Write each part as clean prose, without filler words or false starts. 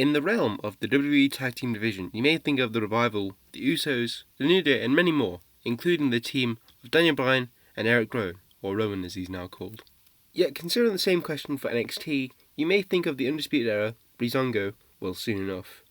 In the realm of the WWE Tag Team division, you may think of the Revival, the Usos, the New Day, and many more, including the team of Daniel Bryan and Erick Rowan, or Rowan as he's now called. Yet, considering the same question for NXT, you may think of the Undisputed Era, Breezango, well, soon enough,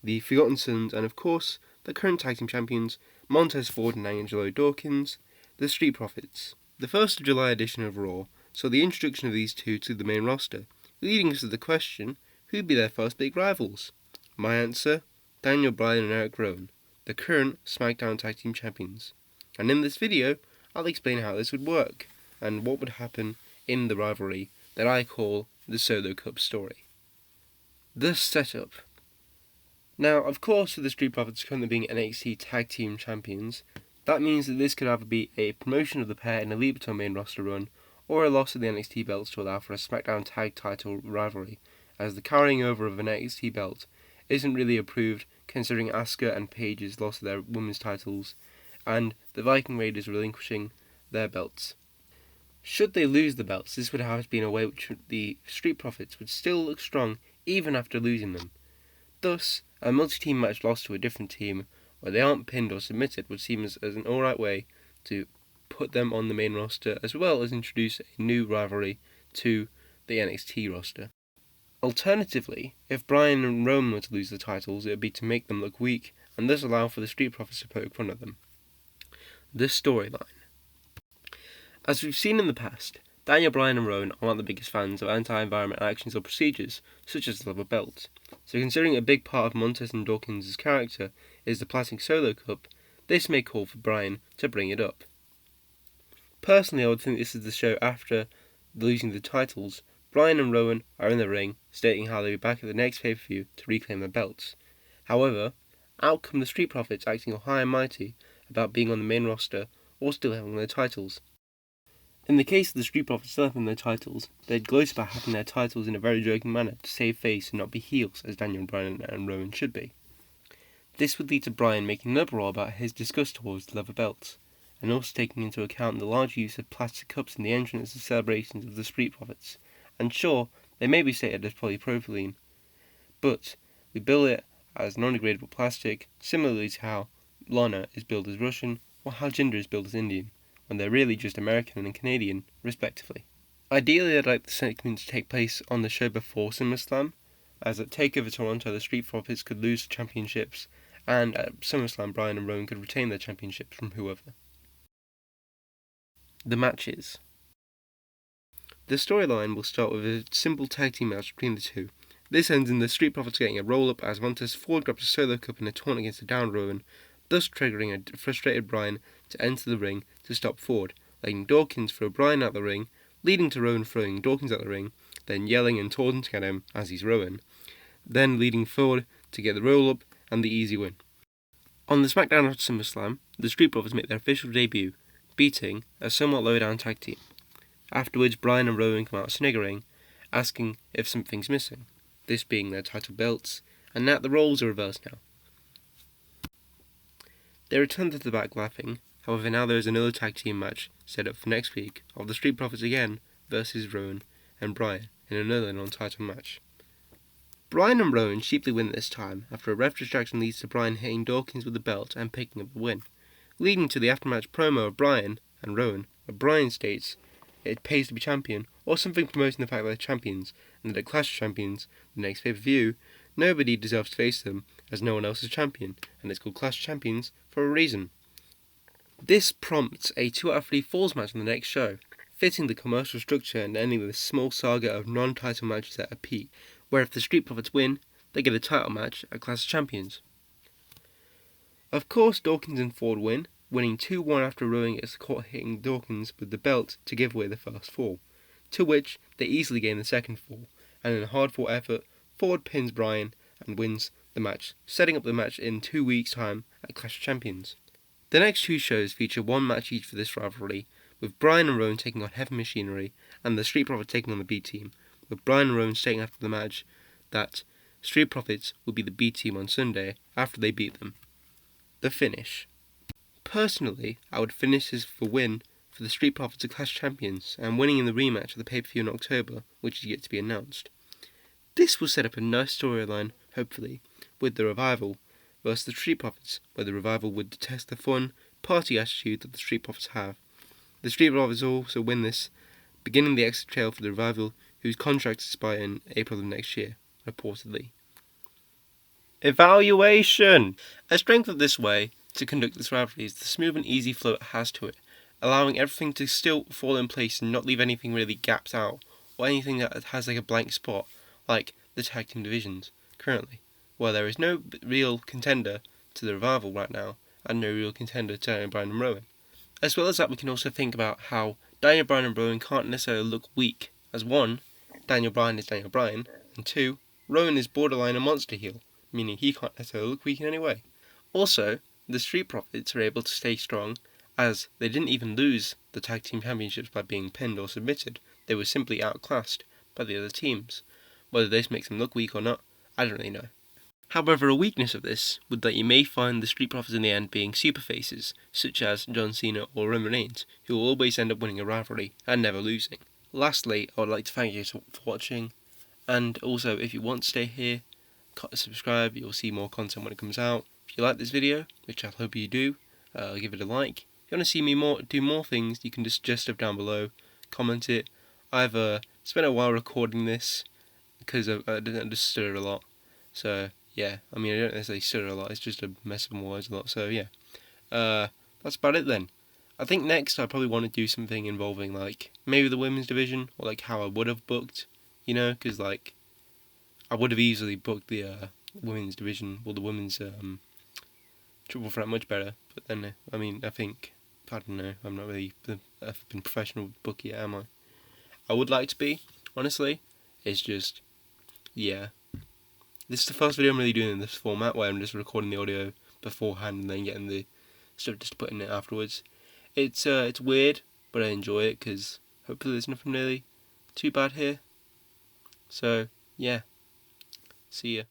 the Forgotten Sons, and of course, the current Tag Team Champions, Montez Ford and Angelo Dawkins, the Street Profits. The 1st of July edition of Raw saw the introduction of these two to the main roster, leading us to the question, who'd be their first big rivals? My answer, Daniel Bryan and Erick Rowan, the current SmackDown Tag Team Champions. And in this video, I'll explain how this would work, and what would happen in the rivalry that I call the Solo Cup story. The setup. Now, of course, with the Street Profits currently being NXT Tag Team Champions, that means that this could either be a promotion of the pair in a lead to a main roster run, or a loss of the NXT belts to allow for a SmackDown Tag Title rivalry, as the carrying over of an NXT belt isn't really approved considering Asuka and Paige's loss of their women's titles, and the Viking Raiders relinquishing their belts. Should they lose the belts, this would have been a way which the Street Profits would still look strong even after losing them. Thus, a multi-team match lost to a different team, where they aren't pinned or submitted, would seem as an alright way to put them on the main roster, as well as introduce a new rivalry to the NXT roster. Alternatively, if Bryan and Rowan were to lose the titles, it would be to make them look weak, and thus allow for the Street Profits to poke fun at them. The storyline. As we've seen in the past, Daniel Bryan and Rowan aren't the biggest fans of anti-environment actions or procedures, such as the love of belts. So considering a big part of Montez and Dawkins' character is the plastic Solo Cup, this may call for Bryan to bring it up. Personally, I would think this is the show after losing the titles. Bryan and Rowan are in the ring, stating how they'll be back at the next pay-per-view to reclaim their belts. However, out come the Street Profits acting all high and mighty about being on the main roster or still having their titles. In the case of the Street Profits still having their titles, they'd gloat about having their titles in a very joking manner to save face and not be heels as Daniel Bryan and Rowan should be. This would lead to Bryan making an uproar about his disgust towards the leather belts, and also taking into account the large use of plastic cups in the entrance of celebrations of the Street Profits. And sure, they may be stated as polypropylene, but we bill it as non-degradable plastic, similarly to how Lana is billed as Russian, or how Jinder is billed as Indian, when they're really just American and Canadian, respectively. Ideally, I'd like the segment to take place on the show before SummerSlam, as at TakeOver Toronto the Street Profits could lose the championships, and at SummerSlam Bryan and Rowan could retain their championships from whoever. The matches. The storyline will start with a simple tag team match between the two. This ends in the Street Profits getting a roll-up as Montez Ford grabs a Solo Cup in a taunt against a down Rowan, thus triggering a frustrated Bryan to enter the ring to stop Ford, letting Dawkins throw Bryan out the ring, leading to Rowan throwing Dawkins out the ring, then yelling and taunting at him as he's Rowan, then leading Ford to get the roll-up and the easy win. On the SmackDown after SummerSlam, the Street Profits make their official debut, beating a somewhat low-down tag team. Afterwards, Bryan and Rowan come out sniggering, asking if something's missing, this being their title belts, and now the roles are reversed now. They return to the back laughing, however now there is another tag team match set up for next week of the Street Profits again versus Rowan and Bryan in another non-title match. Bryan and Rowan cheaply win this time after a ref distraction leads to Bryan hitting Dawkins with the belt and picking up the win, leading to the after-match promo of Bryan and Rowan, where Bryan states it pays to be champion, or something promoting the fact that they're champions, and that at Clash of Champions, the next pay-per-view, nobody deserves to face them, as no one else is champion, and it's called Clash of Champions for a reason. This prompts a 2 out of 3 falls match on the next show, fitting the commercial structure and ending with a small saga of non-title matches at a peak, where if the Street Profits win, they get a title match at Clash of Champions. Of course, Dawkins and Ford win, winning 2-1 after Rowan gets caught hitting Dawkins with the belt to give away the first fall, to which they easily gain the second fall, and in a hard-fought effort, Ford pins Bryan and wins the match, setting up the match in 2 weeks' time at Clash of Champions. The next 2 shows feature 1 match each for this rivalry, with Bryan and Rowan taking on Heavy Machinery, and the Street Profits taking on the B Team, with Bryan and Rowan stating after the match that Street Profits will be the B Team on Sunday after they beat them. The finish. Personally, I would finish this for win for the Street Profits at Clash Champions and winning in the rematch of the pay-per-view in October, which is yet to be announced. This will set up a nice storyline hopefully, with the Revival, versus the Street Profits, where the Revival would detest the fun, party attitude that the Street Profits have. The Street Profits also win this, beginning the exit trail for the Revival, whose contracts expire in April of next year, reportedly. Evaluation! A strength of this way to conduct this rivalry is the smooth and easy flow it has to it, allowing everything to still fall in place and not leave anything really gapped out, or anything that has like a blank spot, like the tag team divisions, currently, where there is no real contender to the Revival right now, and no real contender to Daniel Bryan and Rowan. As well as that, we can also think about how Daniel Bryan and Rowan can't necessarily look weak, as one, Daniel Bryan is Daniel Bryan, and two, Rowan is borderline a monster heel, meaning he can't necessarily look weak in any way. Also, the Street Profits are able to stay strong, as they didn't even lose the tag team championships by being pinned or submitted. They were simply outclassed by the other teams. Whether this makes them look weak or not, I don't really know. However, a weakness of this would that you may find the Street Profits in the end being super faces, such as John Cena or Roman Reigns, who will always end up winning a rivalry and never losing. Lastly, I would like to thank you for watching, and also if you want to stay here, subscribe, you'll see more content when it comes out. If you like this video, which I hope you do, give it a like. If you want to see me do more things, you can just stuff down below, comment it. I've spent a while recording this because I didn't just stutter a lot. So yeah, I mean I don't necessarily stutter a lot. It's just a mess of my words a lot. So yeah, that's about it then. I think next I probably want to do something involving like maybe the women's division or like how I would have booked, because like I would have easily booked the women's division or the women's triple threat much better. But then I mean I don't know. I'm not really I've been professional bookie yet, am I? I would like to be, honestly. It's just yeah. This is the first video I'm really doing in this format where I'm just recording the audio beforehand and then getting the stuff just putting it afterwards. It's weird, but I enjoy it because hopefully there's nothing really too bad here. So yeah, see ya.